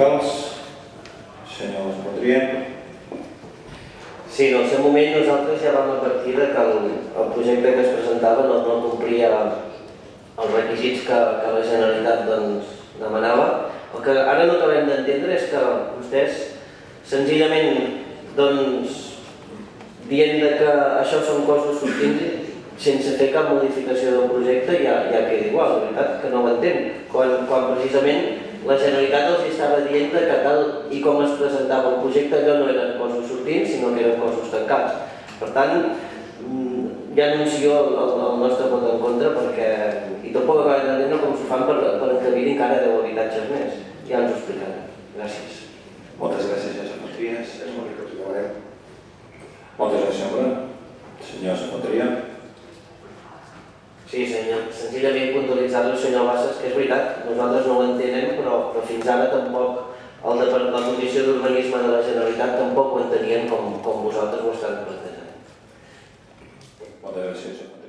municipals. Senyor Podria. Sí, en el seu moment nosaltres ja vam advertir que el projecte que es presentava no complia els requisits que la Generalitat demanava. El que ara no acabem d'entendre és que vostès senzillament dient que això són costos sortints sense fer cap modificació del projecte ja queda igual, la veritat que no ho entenc, quan precisament la Generalitat els estava dient que tal i com es presentava el projecte allò no eren costos sortints sinó que eren costos tancats. Per tant, ja anuncio el nostre vot en contra perquè, i tampoc acabem d'entendre com s'ho fan per encabir encara 10 habitatges més. Ja ens ho explicarem. Gràcies. Moltes gràcies, senyor Montries. És molt ric que us acabarem. Moltes gràcies, senyor. Senyor Montria. Sí, senyor. Senzillament puntualitzar-li al senyor Bassas que és veritat, nosaltres no ho entenem, però fins ara tampoc la Comissió d'Urbanisme de la Generalitat tampoc ho entenien com vosaltres ho esteu plantejant. Moltes gràcies.